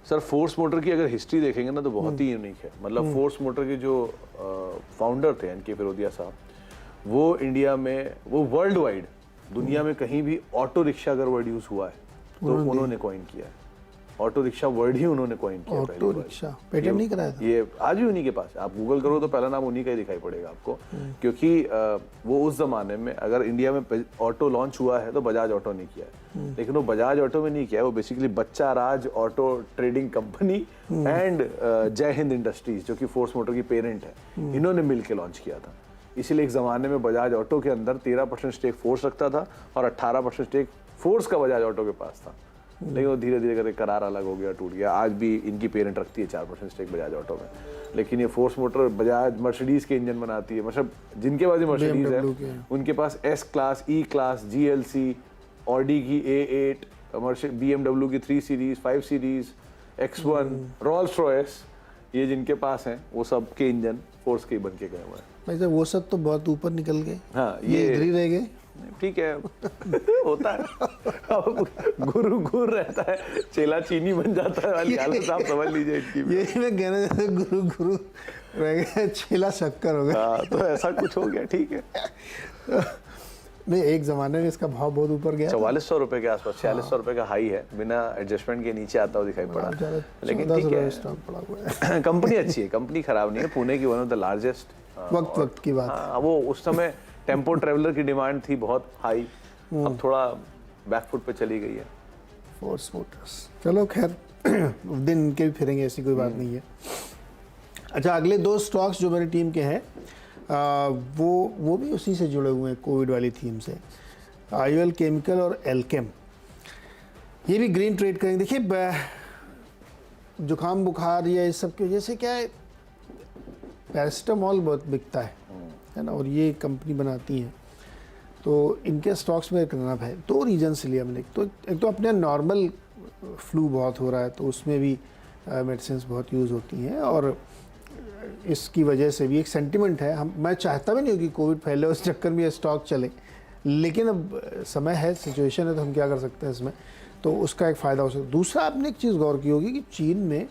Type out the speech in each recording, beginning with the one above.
Sir force motor की अगर history देखेंगे ना तो बहुत ही यूनिक है। मतलब फोर्स मोटर के जो फाउंडर थे एनके फिरोदिया साहब, वो इंडिया में, वो वर्ल्ड वाइड दुनिया में कहीं भी ऑटो रिक्शा अगर वर्ड यूज हुआ है तो उन्होंने कॉइन किया है। ऑटो रिक्शा वर्ड ही उन्होंने कॉइन किया। ऑटो रिक्शा पेटेंट नहीं कराया था? ये आज भी उन्हीं के पास है। आप गूगल करो तो पहला नाम उन्हीं का ही दिखाई पड़ेगा आपको, क्योंकि वो उस जमाने में अगर इंडिया में ऑटो लॉन्च हुआ है तो बजाज ऑटो ने किया है, लेकिन वो बजाज ऑटो में नहीं किया है, वो बेसिकली बच्चा राज ऑटो ट्रेडिंग कंपनी एंड जय हिंद इंडस्ट्रीज जो कि फोर्स मोटर की पेरेंट है, इन्होंने मिलकर लॉन्च किया था। इसीलिए एक जमाने में बजाज ऑटो के अंदर 13% स्टेक फोर्स रखता था और 18% स्टेक फोर्स का बजाज ऑटो के पास था। लेकिन वो धीरे धीरे करके करार अलग हो गया, टूट गया। आज भी इनकी पेरेंट रखती है 4% स्टेक बजाज ऑटो में, लेकिन ये फोर्स मोटर बजाज मर्सिडीज के इंजन बनाती है। मतलब जिनके पास मर्सिडीज है उनके पास एस क्लास, ई क्लास, GLC, ऑडी की A8, BMW की 3 series, 5 series, X1, Rolls Royce, ये जिनके पास हैं वो सब के इंजन फोर्स के बन के गए हुए हैं। वैसे वो सब तो बहुत ऊपर निकल गए। हाँ, ये इधर ही रह गए। ठीक है होता है। अब गुरु गुरु रहता है, चेला चीनी बन जाता है वाली हालत आप समझ लीजिए इनकी। ये मैं कहना चाहता हूँ, गुरु गुरु रह गए, चेला शक्कर हो गया। हाँ, तो ऐसा कुछ हो गया। ठीक है। नहीं, एक जमाने में इसका भाव बहुत ऊपर गया, 4400 रुपए के आसपास, 4600 रुपए का हाई है, बिना एडजस्टमेंट के नीचे आता हुआ दिखाई पड़ा। लेकिन ठीक है, कंपनी अच्छी है, कंपनी खराब नहीं है। पुणे की वन ऑफ द लार्जेस्ट। वक्त की बात। हाँ, वो उस समय टेम्पो ट्रेवलर की डिमांड थी बहुत हाई, अब थोड़ा बैकफुट पे चली गई है फोर्स मोटर्स। चलो खैर, दिन इनके भी फिरेंगे, ऐसी कोई बात नहीं है। अच्छा, अगले 2 स्टॉक्स जो मेरी टीम के हैं वो भी उसी से जुड़े हुए हैं, कोविड वाली थीम से। IOL केमिकल और एल्केम, ये भी ग्रीन ट्रेड करेंगे। देखिए, जुकाम बुखार या इस सब की वजह से क्या है, पैरासिटामोल बहुत बिकता है ना, और ये कंपनी बनाती है, तो इनके स्टॉक्स में करना है। 2 रीजन से लिया मैंने। तो एक तो अपने नॉर्मल फ्लू बहुत हो रहा है, तो उसमें भी मेडिसिन बहुत यूज़ होती हैं, और इसकी वजह से भी एक सेंटिमेंट है। मैं चाहता भी नहीं हूँ कि कोविड फैले, उस चक्कर में ये स्टॉक चले, लेकिन अब समय है, सिचुएशन है, तो हम क्या कर सकते हैं इसमें, तो उसका एक फ़ायदा हो सकता है। दूसरा, आपने एक चीज़ गौर की होगी कि चीन में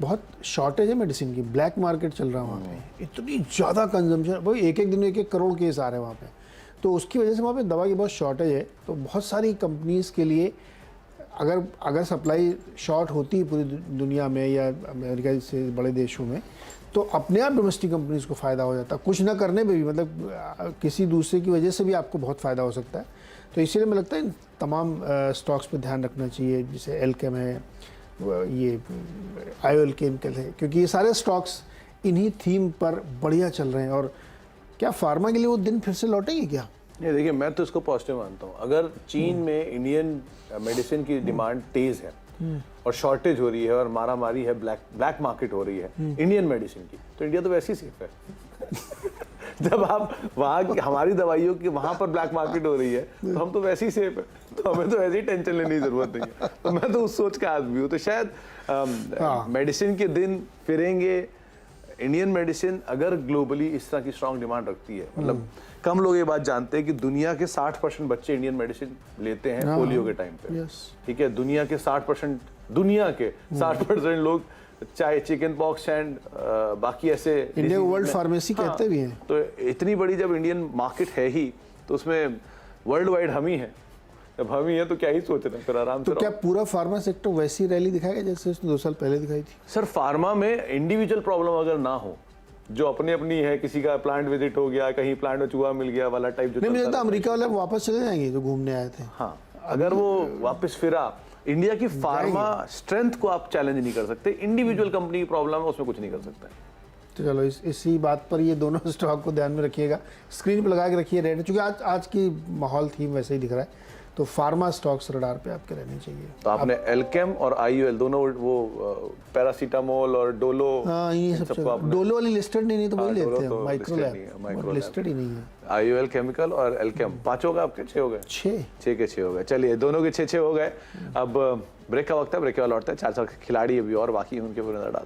बहुत शॉर्टेज है मेडिसिन की, ब्लैक मार्केट चल रहा है वहाँ पे, इतनी ज़्यादा कंजम्पशन, भाई एक दिन 1-1 करोड़ केस आ रहे हैं वहाँ पे, तो उसकी वजह से वहाँ पे दवा की बहुत शॉर्टेज है। तो बहुत सारी कंपनीज़ के लिए अगर सप्लाई शॉर्ट होती है पूरी दुनिया में या अमेरिका जैसे बड़े देशों में, तो अपने आप डोमेस्टिक कंपनीज़ को फ़ायदा हो जाता है, कुछ ना करने में भी, मतलब किसी दूसरे की वजह से भी आपको बहुत फ़ायदा हो सकता है। तो इसीलिए मुझे लगता है तमाम स्टॉक्स पे ध्यान रखना चाहिए, जैसे एल्केम है, ये IOL केमिकल है, क्योंकि ये सारे स्टॉक्स इन्हीं थीम पर बढ़िया चल रहे हैं। और क्या फार्मा के लिए वो दिन फिर से लौटेंगे क्या? ये देखिए, मैं तो इसको पॉजिटिव मानता हूँ। अगर चीन में इंडियन मेडिसिन की डिमांड तेज है और शॉर्टेज हो रही है और मारामारी है, ब्लैक मार्केट हो रही है इंडियन मेडिसिन की, तो इंडिया तो वैसे ही सेफ है। जब आप वहाँ की हमारी दवाइयों की वहाँ पर ब्लैक मार्केट हो रही है तो हम तो वैसे ही सेफ है, तो हमें तो ऐसे ही टेंशन लेने की जरूरत नहीं है। तो मैं तो उस सोच का आदमी हूँ। तो शायद मेडिसिन के दिन फिरेंगे। इंडियन मेडिसिन अगर ग्लोबली इस तरह की स्ट्रॉन्ग डिमांड रखती है, मतलब कम लोग ये बात जानते हैं कि दुनिया के 60% बच्चे इंडियन मेडिसिन लेते हैं पोलियो के टाइम पे। ठीक है, दुनिया के 60% लोग चाहे चिकन पॉक्स एंड बाकी ऐसे इंडिया वर्ल्ड फार्मेसी कहते भी हैं। तो इतनी बड़ी जब इंडियन मार्केट है ही, तो उसमें वर्ल्ड वाइड हम ही हैं। जब हम ही है तो क्या ही सोच रहे हैं, फिर आराम से। तो क्या पूरा फार्मा सेक्टर वैसी रैली दिखाएगा जैसे उसने 2 साल पहले दिखाई थी? सर, फार्मा में इंडिविजुअल प्रॉब्लम अगर ना हो, जो अपनी अपनी है, किसी का प्लांट विजिट हो गया, कहीं प्लांट में चूहा मिल गया वाला टाइप, जो नहीं, मुझे तो अमेरिका वाले वापस चले जाएंगे जो घूमने आए थे। हाँ, अगर वो वापस फिरा, इंडिया की फार्मा स्ट्रेंथ को आप चैलेंज नहीं कर सकते। इंडिविजुअल कंपनी की प्रॉब्लम है, उसमें कुछ नहीं कर सकते। तो चलो इसी बात पर ये दोनों स्टॉक को ध्यान में रखिएगा, स्क्रीन पर लगा के रखिए रेट, क्योंकि आज की माहौल थीम वैसे ही दिख रहा है, तो फार्मा स्टॉक्स रडार पे आपके रहने चाहिए। तो आपने एल्केम और IOL दोनों, वो पैरासीटामोल और डोलो, ये सब डोलो वाली लिस्टेड नहीं तो वही लेते हैं, माइक्रो लिस्टेड ही नहीं है। IOL केमिकल और एल्केम 5 हो गए आपके, 6 हो गए, 6 के 6 हो गए। चलिए, दोनों के 6 हो गए। अब ब्रेक का वक्त है, ब्रेक के बाद लौटते हैं। 4 खिलाड़ी अभी और बाकी हैं, उनके पूरे नजर डालते हैं।